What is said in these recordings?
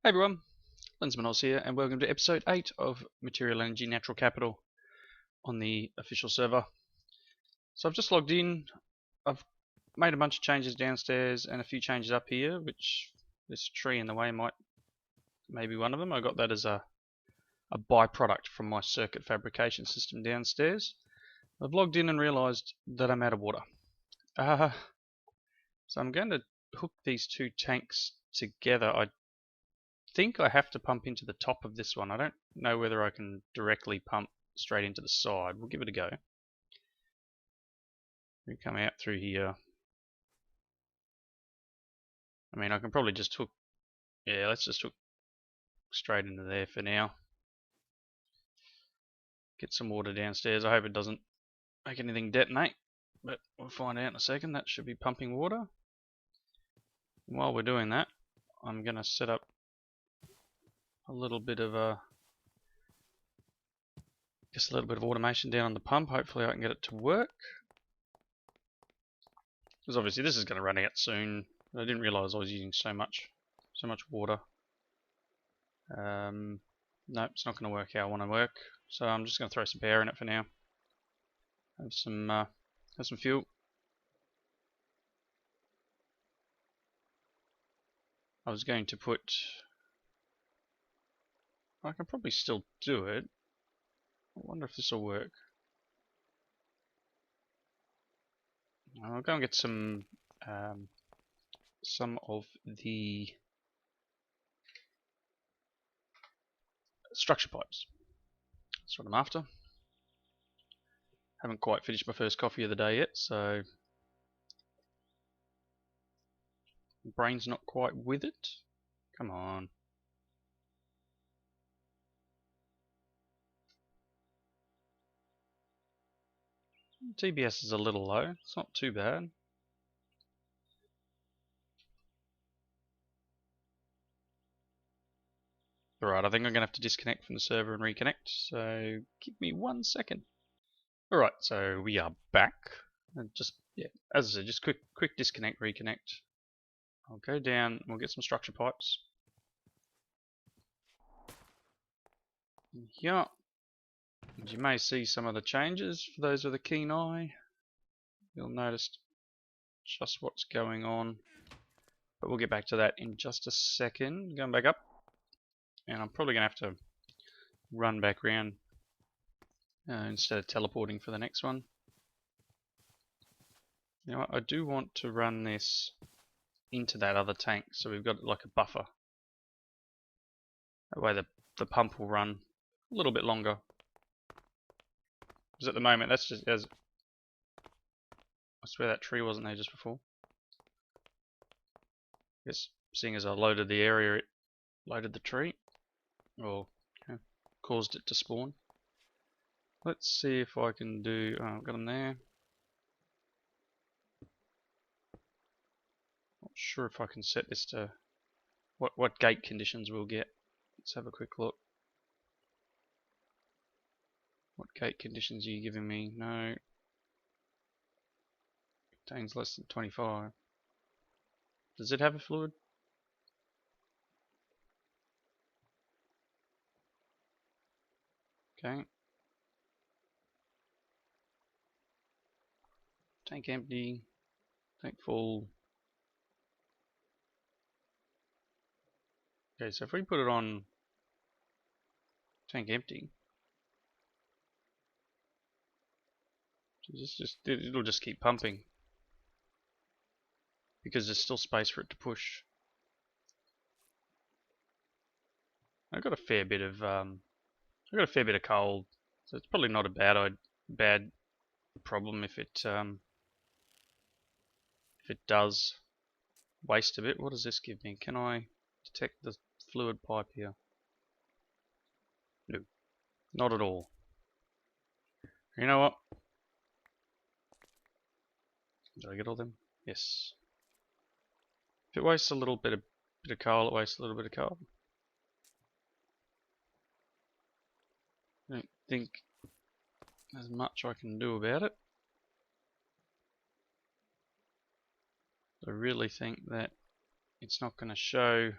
Hey everyone, Lensman Oz here, and welcome to episode 8 of Material Energy Natural Capital on the official server. So I've just logged in. I've made a bunch of changes downstairs and a few changes up here, which this tree in the way might maybe one of them. I got that as a byproduct from my circuit fabrication system downstairs. I've logged in and realized that I'm out of water. So I'm going to hook these two tanks together. I think I have to pump into the top of this one. I don't know whether I can directly pump straight into the side. We'll give it a go. We come out through here. I mean, I can probably just hook. Yeah, let's just hook straight into there for now. Get some water downstairs. I hope it doesn't make anything detonate, but we'll find out in a second. That should be pumping water. And while we're doing that, I'm going to set up a little bit of automation down on the pump. Hopefully I can get it to work. Because obviously this is going to run out soon. I didn't realise I was using so much water. Nope, it's not going to work how I want to work. So I'm just going to throw some power in it for now. Have some fuel. I was going to put. I can probably still do it. I wonder if this will work. I'll go and get some of the structure pipes. That's what I'm after. Haven't quite finished my first coffee of the day yet, so my brain's not quite with it. Come on. TBS is a little low. It's not too bad. Alright, I think I'm going to have to disconnect from the server and reconnect, so give me 1 second. Alright, so we are back. And just, yeah, as I said, just quick disconnect, reconnect. I'll go down and we'll get some structure pipes. Yeah. And you may see some of the changes for those with a keen eye. You'll notice just what's going on. But we'll get back to that in just a second. Going back up. And I'm probably going to have to run back around instead of teleporting for the next one. You know what, I do want to run this into that other tank, so we've got like a buffer. That way the pump will run a little bit longer. Because at the moment, that's just as... I swear that tree wasn't there just before. Yes, seeing as I loaded the area, it loaded the tree. Or caused it to spawn. Let's see if I can do... Oh, I've got them there. Not sure if I can set this to... What gate conditions we'll get. Let's have a quick look. What gate conditions are you giving me? No. Contains less than 25. Does it have a fluid? Okay. Tank empty. Tank full. Okay, so if we put it on tank empty, it'll just keep pumping because there's still space for it to push. I've got a fair bit of coal, so it's probably not a bad problem if it does waste a bit. What does this give me? Can I detect the fluid pipe here? No, not at all. You know what? Did I get all them? Yes. If it wastes a little bit of coal, it wastes a little bit of coal. I don't think there's much I can do about it. I really think that it's not going to show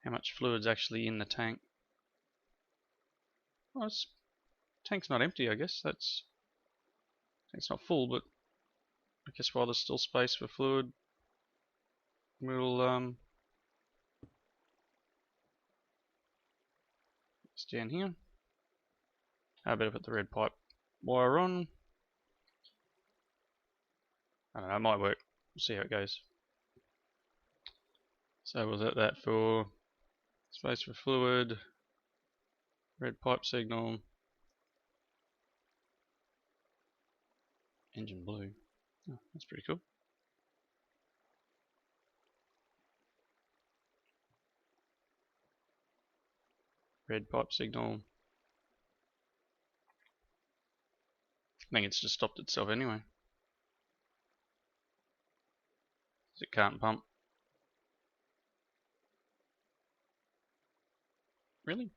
how much fluid's actually in the tank. Well, tank's not empty, I guess. Tank's not full, but I guess while there's still space for fluid, we'll it's down here. I better put the red pipe wire on. I don't know, it might work. We'll see how it goes. So we'll set that for space for fluid, red pipe signal, engine blue. Oh, that's pretty cool. Red pipe signal. I think it's just stopped itself anyway. It can't pump. Really?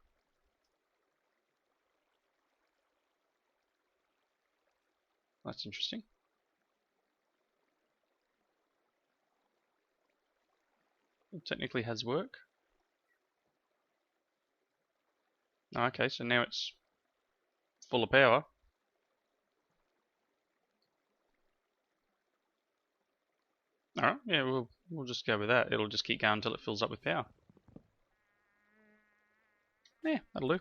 That's interesting. It technically has work. Oh, okay, so now it's full of power. Alright, yeah, we'll just go with that. It'll just keep going until it fills up with power. Yeah, that'll do.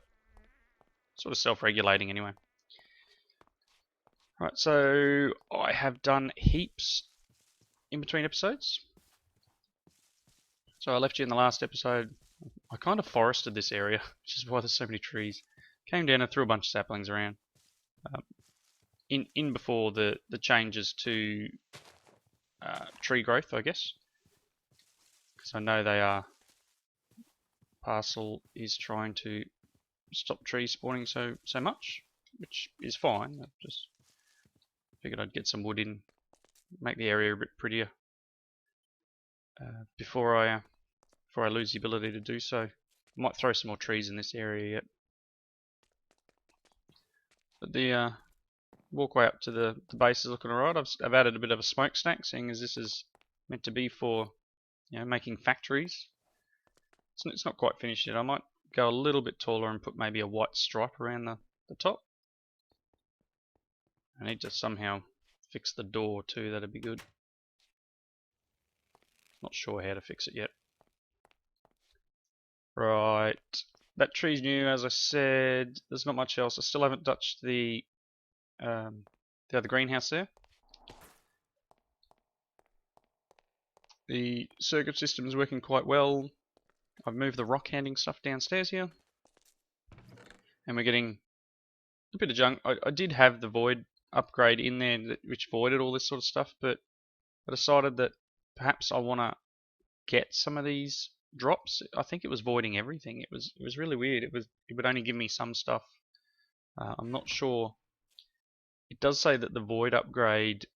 Sort of self-regulating anyway. Alright, so I have done heaps in between episodes. So I left you in the last episode. I kind of forested this area, which is why there's so many trees. Came down and threw a bunch of saplings around. In before the changes to tree growth, I guess. Because I know they are. Parcel is trying to stop trees spawning so much, which is fine. I just figured I'd get some wood in, make the area a bit prettier before I lose the ability to do so. I might throw some more trees in this area yet. But the walkway up to the base is looking alright. I've added a bit of a smokestack, seeing as this is meant to be for, you know, making factories. It's not quite finished yet. I might go a little bit taller and put maybe a white stripe around the top. I need to somehow fix the door too, that'd be good. Not sure how to fix it yet. Right, that tree's new, as I said. There's not much else. I still haven't touched the other greenhouse there. The circuit system is working quite well. I've moved the rock handing stuff downstairs here. And we're getting a bit of junk. I did have the void upgrade in there which voided all this sort of stuff, but I decided that perhaps I want to get some of these drops. I think it was voiding everything. It was really weird. It would only give me some stuff. I'm not sure. It does say that the void upgrade,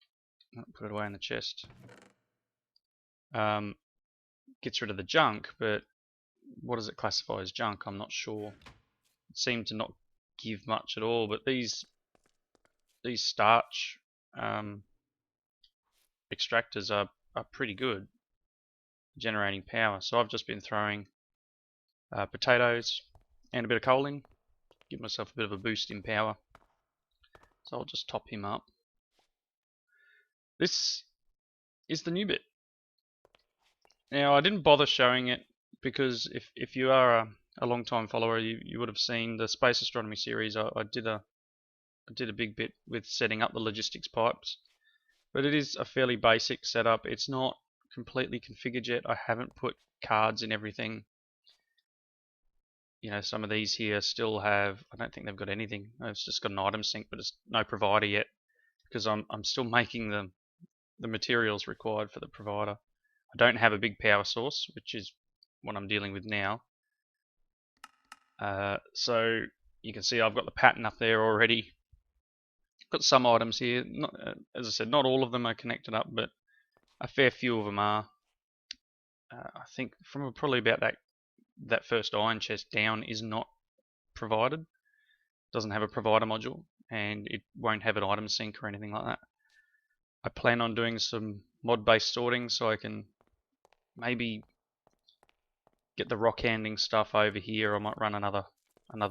I'll put it away in the chest, gets rid of the junk, but what does it classify as junk? I'm not sure. It seemed to not give much at all, but these starch extractors are pretty good generating power. So I've just been throwing potatoes and a bit of coal in, give myself a bit of a boost in power. So I'll just top him up. This is the new bit. Now I didn't bother showing it because if you are a long time follower, you would have seen the Space Astronomy series. I did a big bit with setting up the logistics pipes, but it is a fairly basic setup. It's not completely configured yet. I haven't put cards in everything. You know, some of these here still have, I don't think they've got anything. It's just got an item sync, but it's no provider yet because I'm still making the materials required for the provider. I don't have a big power source, which is what I'm dealing with now. So you can see I've got the pattern up there already. Got some items here. Not, as I said, not all of them are connected up, but a fair few of them are. I think from probably about that first iron chest down is not provided. Doesn't have a provider module, and it won't have an item sync or anything like that. I plan on doing some mod-based sorting so I can maybe get the rock handing stuff over here. I might run another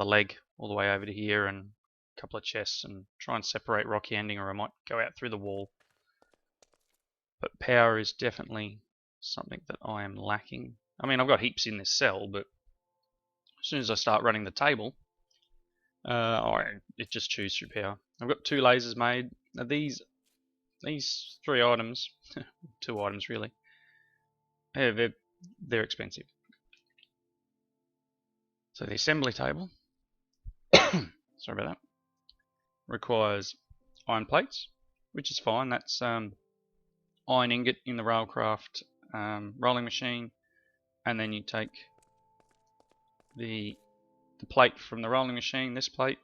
leg all the way over to here and a couple of chests and try and separate rock handing, or I might go out through the wall. But power is definitely something that I am lacking. I mean, I've got heaps in this cell, but as soon as I start running the table, it just chews through power. I've got 2 lasers made. Now these 3 items, 2 items really, they're expensive. So the assembly table, sorry about that, requires iron plates, which is fine. That's iron ingot in the Railcraft rolling machine, and then you take the plate from the rolling machine, this plate,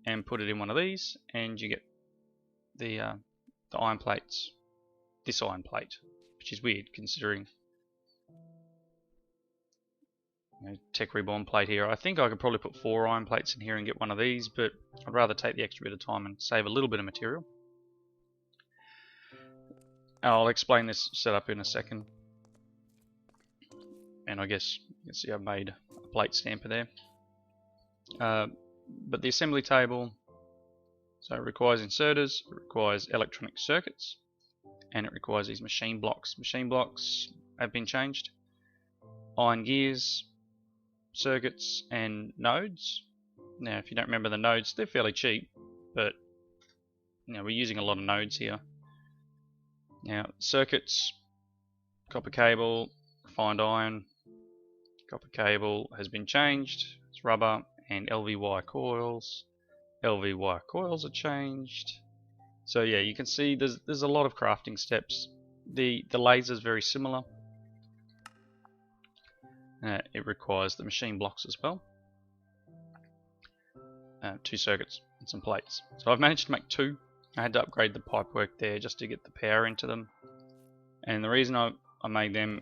and put it in one of these, and you get the iron plates, this iron plate, which is weird considering, you know, Tech Reborn plate here. I think I could probably put 4 iron plates in here and get one of these, but I'd rather take the extra bit of time and save a little bit of material. I'll explain this setup in a second. And I guess you can see I've made a plate stamper there. But the assembly table, so it requires inserters, it requires electronic circuits, and it requires these machine blocks. Machine blocks have been changed. Iron gears, circuits, and nodes. Now, if you don't remember the nodes, they're fairly cheap, but you know, we're using a lot of nodes here. Now, circuits, copper cable, refined iron, copper cable has been changed. It's rubber, and LV wire coils. LV wire coils are changed. So yeah, you can see there's a lot of crafting steps. The laser is very similar. It requires the machine blocks as well. 2 circuits and some plates. So I've managed to make 2. I had to upgrade the pipework there just to get the power into them. And the reason I made them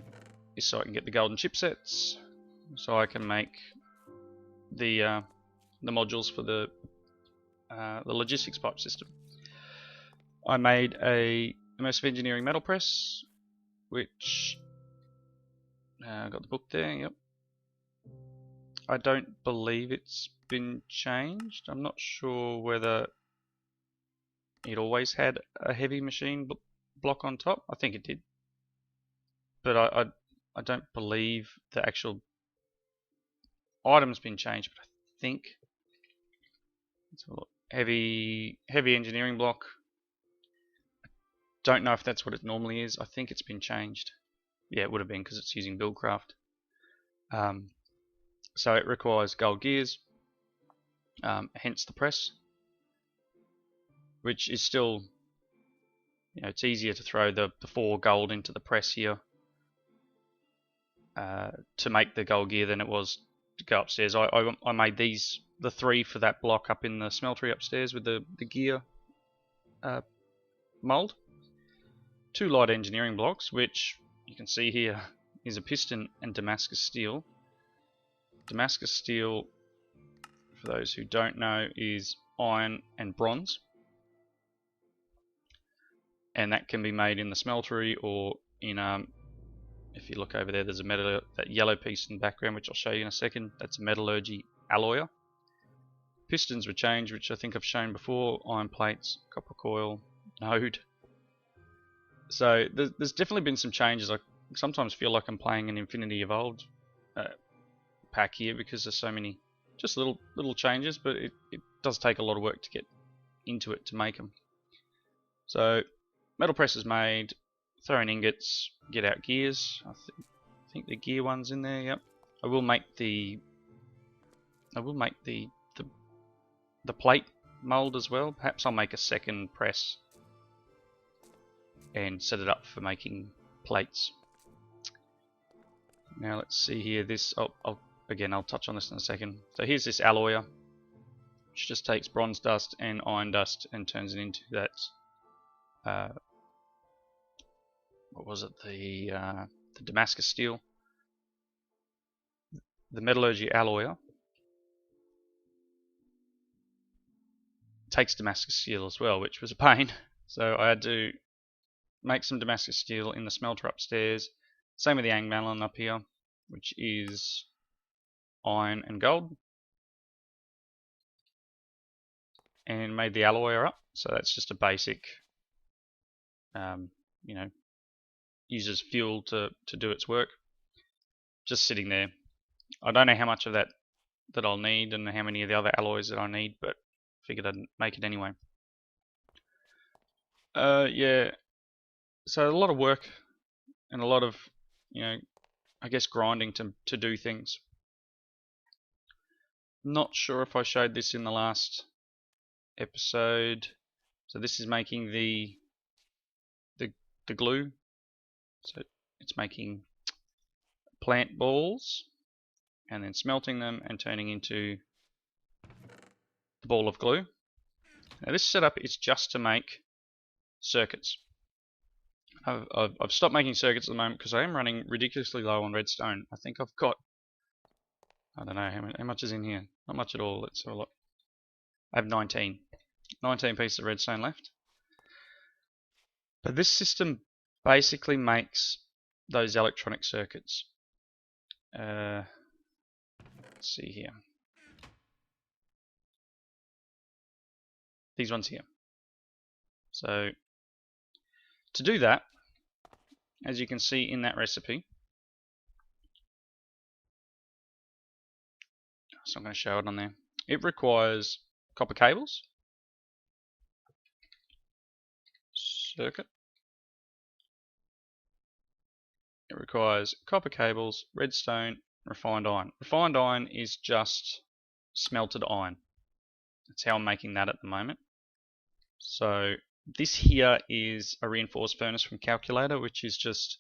is so I can get the golden chipsets, so I can make the modules for the logistics pipe system. I made a Immersive Engineering metal press, which I got the book there. Yep. I don't believe it's been changed. I'm not sure whether it always had a heavy machine block on top. I think it did, but I don't believe the actual item's been changed. But I think it's a heavy engineering block. I don't know if that's what it normally is. I think it's been changed. Yeah, it would have been because it's using Buildcraft. So it requires gold gears, hence the press, which is still, you know, it's easier to throw the 4 gold into the press here to make the gold gear than it was to go upstairs. I made these, the 3 for that block up in the smeltery upstairs with the gear mold. 2 light engineering blocks, which you can see here is a piston and Damascus steel. Damascus steel, for those who don't know, is iron and bronze, and that can be made in the smeltery or in if you look over there, there's a metal, that yellow piece in the background, which I'll show you in a second. That's a metallurgy alloyer. Pistons were changed, which I think I've shown before. Iron plates, copper coil, node. So there's definitely been some changes. I sometimes feel like I'm playing an Infinity Evolved pack here because there's so many just little changes, but it does take a lot of work to get into it to make them. So metal press is made, throw in ingots, get out gears. I think the gear one's in there. Yep. I will make the plate mold as well. Perhaps I'll make a second press and set it up for making plates. Now let's see here. This I'll touch on this in a second. So here's this alloyer, which just takes bronze dust and iron dust and turns it into that. What was it? The Damascus steel. The metallurgy alloyer takes Damascus steel as well, which was a pain. So I had to make some Damascus steel in the smelter upstairs. Same with the Angmalon up here. which is iron and gold, and made the alloyer up. So that's just a basic, you know, uses fuel to do its work. Just sitting there. I don't know how much of that I'll need and how many of the other alloys that I need, but figured I'd make it anyway. Yeah, so a lot of work and a lot of, you know, I guess grinding to do things. Not sure if I showed this in the last episode. So this is making the glue. So it's making plant balls and then smelting them and turning into the ball of glue. Now this setup is just to make circuits. I've stopped making circuits at the moment because I am running ridiculously low on redstone. I think I've got, I don't know how much is in here. Not much at all. Let's have a look. I have 19 pieces of redstone left. But this system basically makes those electronic circuits. Let's see here. These ones here. So to do that, as you can see in that recipe, so I'm going to show it on there. It requires copper cables, circuit. It requires copper cables, redstone, refined iron. Refined iron is just smelted iron. That's how I'm making that at the moment. So this here is a reinforced furnace from Calculator, which is just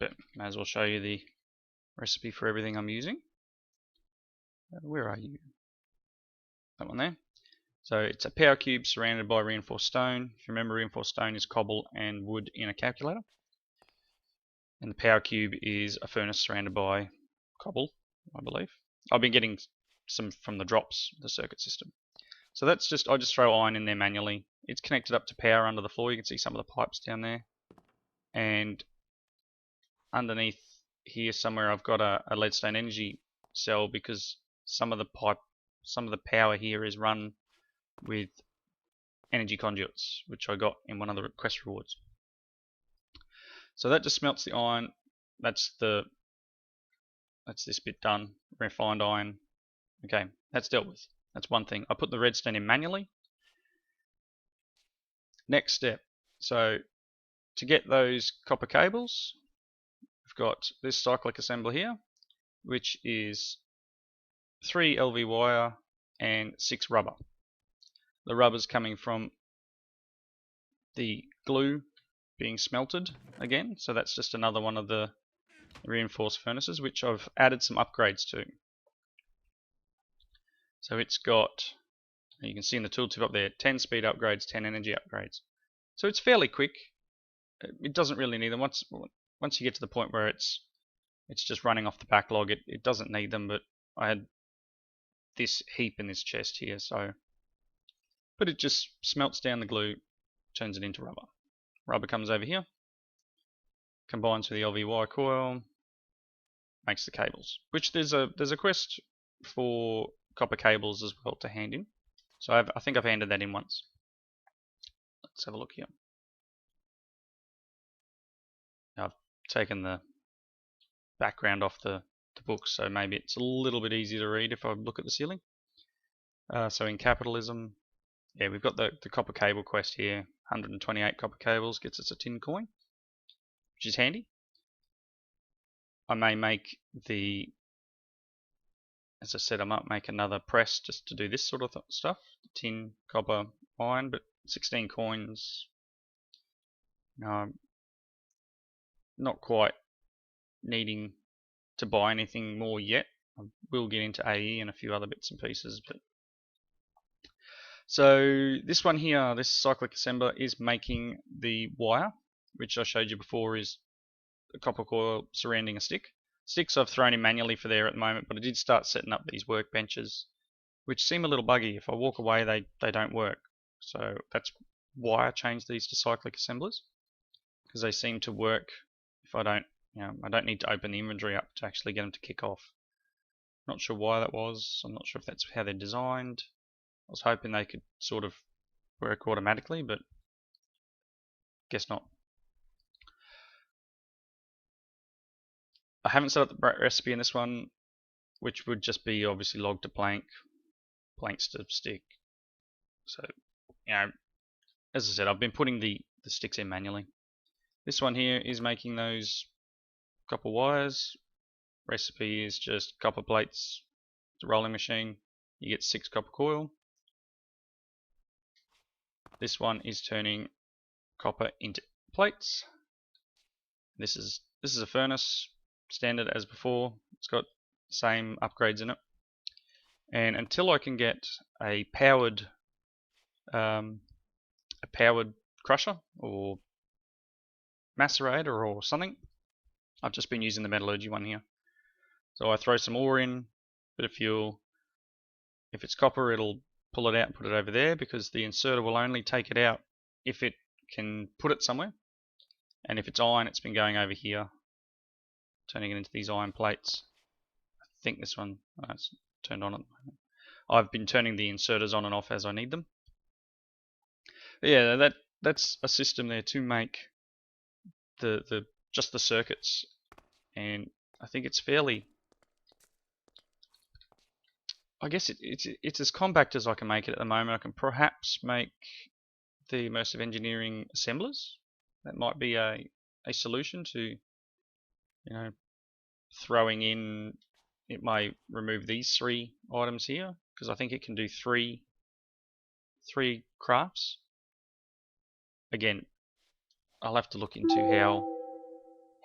but may as well show you the recipe for everything I'm using. Where are you? That one there. So it's a power cube surrounded by reinforced stone. If you remember, reinforced stone is cobble and wood in a calculator. And the power cube is a furnace surrounded by cobble, I believe. I've been getting some from the drops, the circuit system. So that's just, I just throw iron in there manually. It's connected up to power under the floor. You can see some of the pipes down there. And underneath here somewhere I've got a leadstone energy cell because some of the power here is run with energy conduits, which I got in one of the quest rewards. So that just smelts the iron. That's this bit done. Refined iron. Okay, that's dealt with. That's one thing. I put the redstone in manually. Next step. So to get those copper cables, we've got this cyclic assembler here, which is 3 LV wire and 6 rubber. The rubber's coming from the glue being smelted again, so that's just another one of the reinforced furnaces, which I've added some upgrades to. So it's got, you can see in the tooltip up there, 10 speed upgrades, 10 energy upgrades. So it's fairly quick. It doesn't really need them. Once you get to the point where it's just running off the backlog, it doesn't need them, but I had this heap in this chest here, so. But it just smelts down the glue, turns it into rubber. Rubber comes over here, combines with the LVY coil, makes the cables. Which there's a quest for copper cables as well to hand in. So I think I've handed that in once. Let's have a look here. Now I've taken the background off the book, so maybe it's a little bit easier to read if I look at the ceiling. So in capitalism, yeah, we've got the copper cable quest here. 128 copper cables gets us a tin coin, which is handy. I may make as I said, I might make another press just to do this sort of stuff. Tin, copper, iron, but 16 coins. No, not quite needing to buy anything more yet. I will get into AE and a few other bits and pieces, but so this one here, this cyclic assembler, is making the wire, which I showed you before is a copper coil surrounding a stick. Sticks I've thrown in manually for there at the moment, but I did start setting up these workbenches, which seem a little buggy. If I walk away, they don't work. So that's why I changed these to cyclic assemblers. because they seem to work if I don't, I don't need to open the inventory up to actually get them to kick off. Not sure why that was. I'm not sure if that's how they're designed. I was hoping they could sort of work automatically, but guess not. I haven't set up the recipe in this one, which would just be obviously log to plank, planks to stick. So, as I said, I've been putting the sticks in manually. This one here is making those copper wires. Recipe is just copper plates, the rolling machine. You get 6 copper coil. This one is turning copper into plates. This is a furnace, standard as before. It's got the same upgrades in it. And until I can get a powered crusher or macerator or something, I've just been using the metallurgy one here. So I throw some ore in, bit of fuel. If it's copper, it'll pull it out and put it over there, because the inserter will only take it out if it can put it somewhere. And if it's iron, it's been going over here, turning it into these iron plates. I think this one, it's turned on at the moment. I've been turning the inserters on and off as I need them. But yeah, that's a system there to make just the circuits, and I think it's fairly, I guess it's as compact as I can make it at the moment. I can perhaps make the immersive engineering assemblers. That might be a solution to, throwing in. It may remove these 3 items here, because I think it can do three crafts. Again, I'll have to look into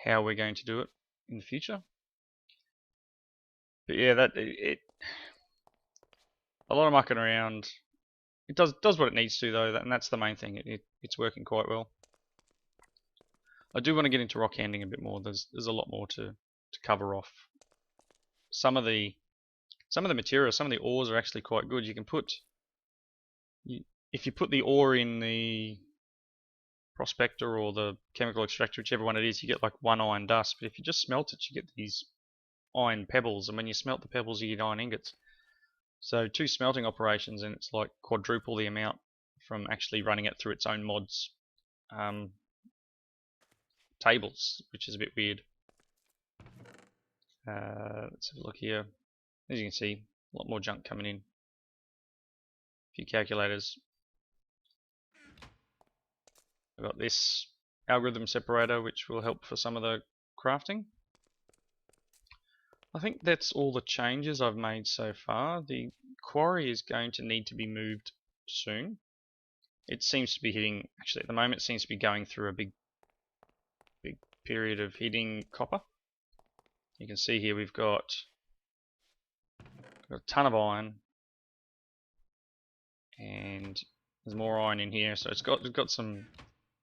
how we're going to do it in the future. But yeah, a lot of mucking around. It does what it needs to though, and that's the main thing. It's working quite well. I do want to get into rock handling a bit more. There's a lot more to cover off. Some of the materials, some of the ores are actually quite good. You can if you put the ore in the prospector or the chemical extractor, whichever one it is, you get like 1 iron dust. But if you just smelt it, you get these iron pebbles, and when you smelt the pebbles, you get iron ingots. So 2 smelting operations, and it's like quadruple the amount from actually running it through its own mods tables, which is a bit weird. Let's have a look here. As you can see, a lot more junk coming in. A few calculators. I've got this algorithm separator, which will help for some of the crafting. I think that's all the changes I've made so far. The quarry is going to need to be moved soon. It seems to be hitting, actually at the moment it seems to be going through a big period of hitting copper. You can see here we've got a ton of iron, and there's more iron in here, so it's got some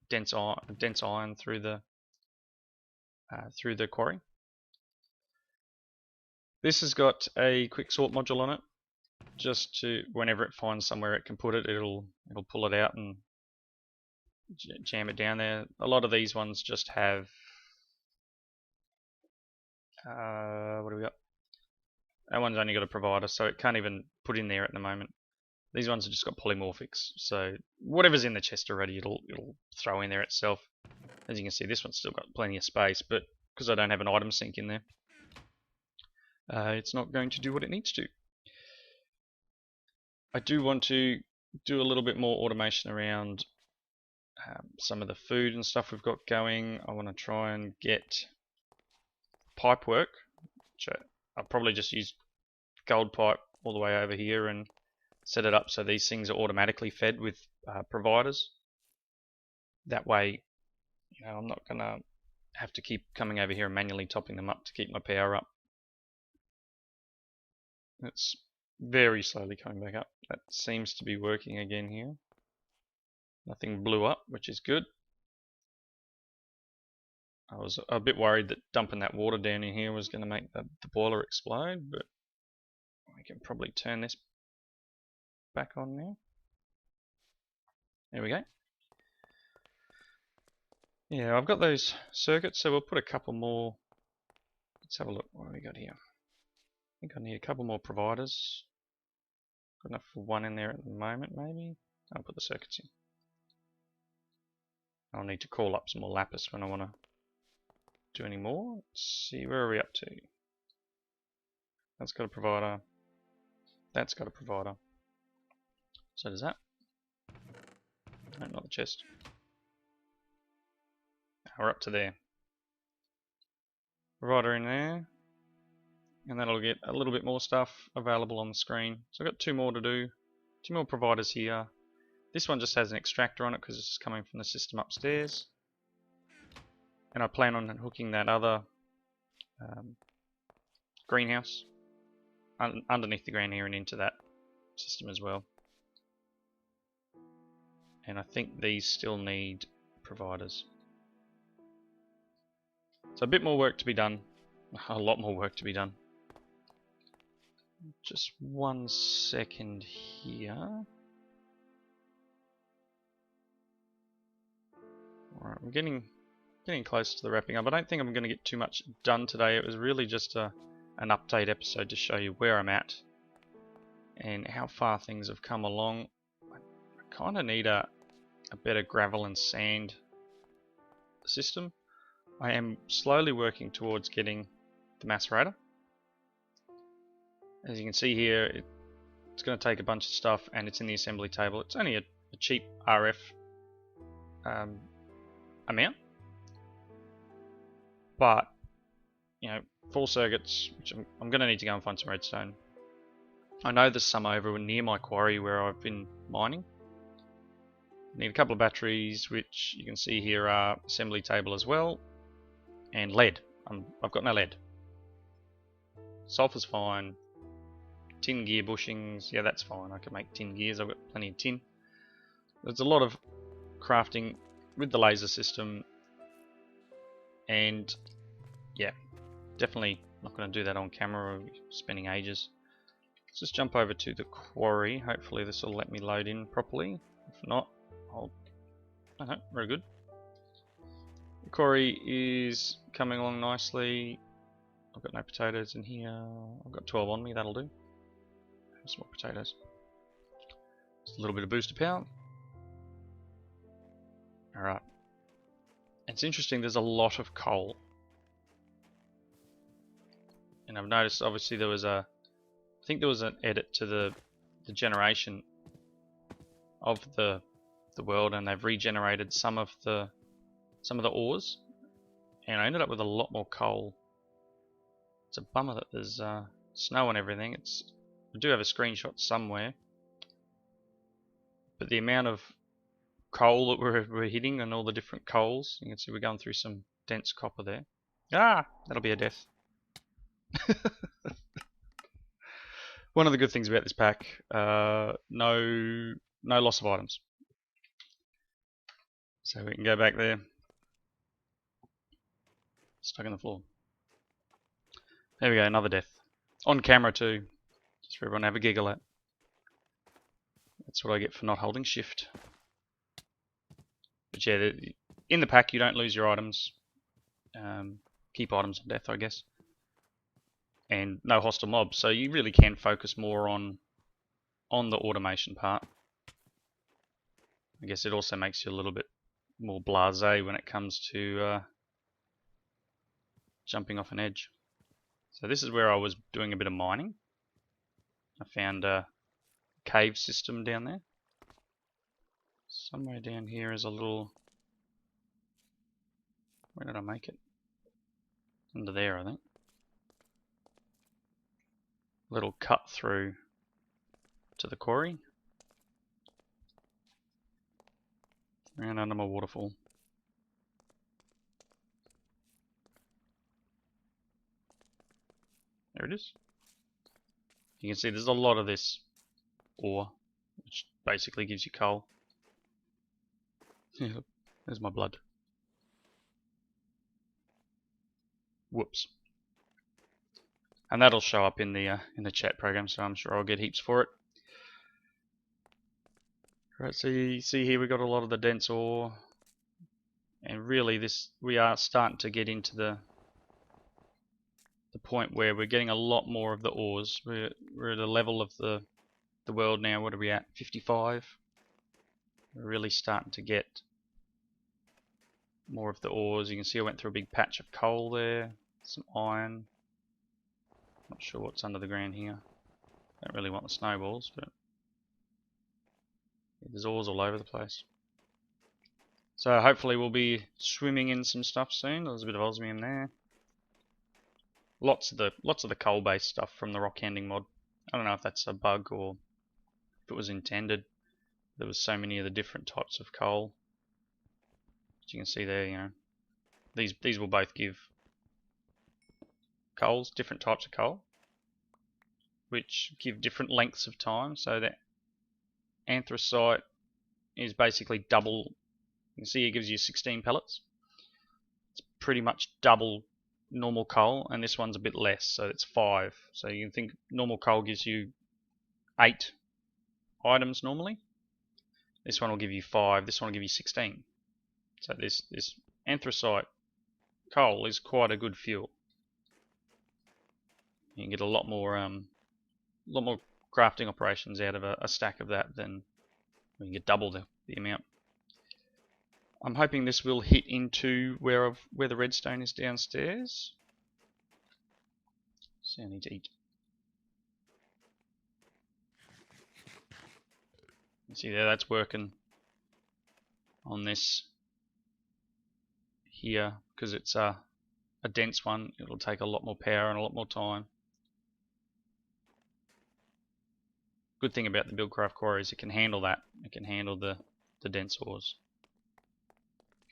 dense iron through the quarry. This has got a quick sort module on it, just to, whenever it finds somewhere it can put it, it'll pull it out and jam it down there. A lot of these ones just have what do we got? That one's only got a provider, so it can't even put in there at the moment. These ones have just got polymorphics, so whatever's in the chest already, it'll throw in there itself. As you can see, this one's still got plenty of space, but because I don't have an item sink in there, it's not going to do what it needs to. I do want to do a little bit more automation around some of the food and stuff we've got going. I want to try and get pipe work, which I'll probably just use gold pipe all the way over here and set it up so these things are automatically fed with providers. That way, I'm not going to have to keep coming over here and manually topping them up to keep my power up. It's very slowly coming back up. That seems to be working again here. Nothing blew up, which is good. I was a bit worried that dumping that water down in here was going to make the boiler explode, but I can probably turn this back on now. There we go. Yeah, I've got those circuits, so we'll put a couple more. Let's have a look. What have we got here? I think I need a couple more providers. Got enough for one in there at the moment, maybe. I'll put the circuits in. I'll need to call up some more lapis when I want to do any more. Let's see, where are we up to? That's got a provider. That's got a provider. So does that. No, not the chest. We're up to there. Provider in there. And that'll get a little bit more stuff available on the screen. So I've got two more to do. Two more providers here. This one just has an extractor on it because it's coming from the system upstairs. And I plan on hooking that other greenhouse underneath the ground here and into that system as well. And I think these still need providers. So a bit more work to be done. A lot more work to be done. Just 1 second here. Alright, I'm getting close to the wrapping up. I don't think I'm going to get too much done today. It was really just an update episode to show you where I'm at and how far things have come along. I kind of need a better gravel and sand system. I am slowly working towards getting the macerator. As you can see here, it's going to take a bunch of stuff and it's in the assembly table. It's only a cheap RF amount. But, you know, 4 circuits, which I'm going to need to go and find some redstone. I know there's some over near my quarry where I've been mining. Need a couple of batteries, which you can see here are assembly table as well. And lead. I've got no lead. Sulfur's fine. Tin gear bushings, yeah, that's fine. I can make tin gears. I've got plenty of tin. There's a lot of crafting with the laser system. And yeah, definitely not going to do that on camera. I'll be spending ages. Let's just jump over to the quarry. Hopefully this will let me load in properly. If not, I'll... Okay, very good. The quarry is coming along nicely. I've got no potatoes in here. I've got 12 on me, that'll do. Some more potatoes. Just a little bit of booster power. Alright. It's interesting, there's a lot of coal. And I've noticed obviously there was I think there was an edit to the generation of the world, and they've regenerated some of the ores. And I ended up with a lot more coal. It's a bummer that there's snow and everything. I do have a screenshot somewhere, but the amount of coal that we're hitting and all the different coals, you can see we're going through some dense copper there. Ah, that'll be a death. One of the good things about this pack, no loss of items. So we can go back there. Stuck in the floor. There we go, another death. On camera too. Just for everyone to have a giggle at. That's what I get for not holding shift. But yeah, in the pack you don't lose your items. Keep items on death, I guess. And no hostile mobs, so you really can focus more on the automation part. I guess it also makes you a little bit more blasé when it comes to jumping off an edge. So this is where I was doing a bit of mining. I found a cave system down there. Somewhere down here is a little... Where did I make it? Under there, I think. Little cut through to the quarry. And under my waterfall. There it is. You can see there's a lot of this ore, which basically gives you coal. Yeah, there's my blood. Whoops. And that'll show up in the chat program, so I'm sure I'll get heaps for it. Right, so you see here we got a lot of the dense ore. And really, we are starting to get into the point where we're getting a lot more of the ores. We're at a level of the world now. What are we at? 55. We're really starting to get more of the ores. You can see I went through a big patch of coal there, some iron. Not sure what's under the ground here. Don't really want the snowballs, but there's ores all over the place. So hopefully we'll be swimming in some stuff soon. There's a bit of osmium there. Lots of the coal-based stuff from the rock handling mod. I don't know if that's a bug or if it was intended. There was so many of the different types of coal. As you can see there, you know, these will both give coals, different types of coal, which give different lengths of time. So that anthracite is basically double. You can see it gives you 16 pellets. It's pretty much double normal coal, and this one's a bit less, so it's 5. So you can think normal coal gives you 8 items normally. This one will give you 5. This one will give you 16. So this anthracite coal is quite a good fuel. You can get a lot more crafting operations out of a stack of that than you can get double the amount. I'm hoping this will hit into where the redstone is downstairs. So I need to eat. You see there, that's working on this here because it's a dense one. It'll take a lot more power and a lot more time. Good thing about the Buildcraft Quarry is it can handle that. It can handle the dense ores.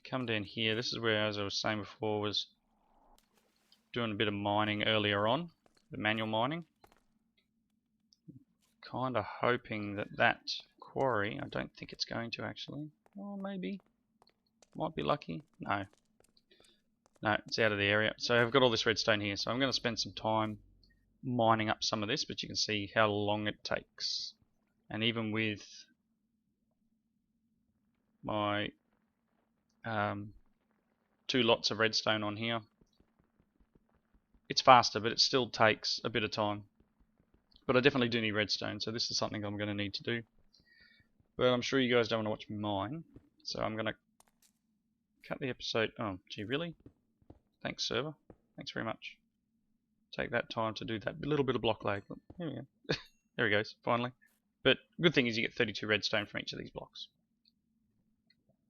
Come down here. This is where, as I was saying before, was doing a bit of mining earlier on, the manual mining. Kind of hoping that quarry, I don't think it's going to actually. Oh, maybe. Might be lucky. No. No, it's out of the area. So I've got all this redstone here, so I'm going to spend some time mining up some of this, but you can see how long it takes. And even with my 2 lots of redstone on here, it's faster, but it still takes a bit of time. But I definitely do need redstone, so this is something I'm going to need to do. But I'm sure you guys don't want to watch me mine, so I'm going to cut the episode. Oh, gee, really? Thanks, server. Thanks very much. Take that time to do that little bit of block lag. Here we go. There he goes, finally. But good thing is you get 32 redstone from each of these blocks.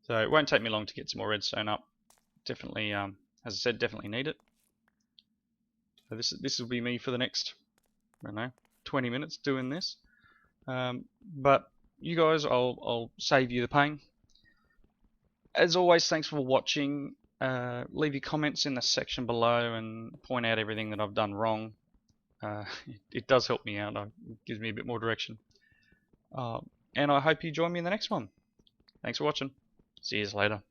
So it won't take me long to get some more redstone up. Definitely, as I said, definitely need it. So this will be me for the next, I don't know, 20 minutes doing this. But you guys, I'll save you the pain. As always, thanks for watching. Leave your comments in the section below and point out everything that I've done wrong. It does help me out. It gives me a bit more direction. And I hope you join me in the next one. Thanks for watching. See you later.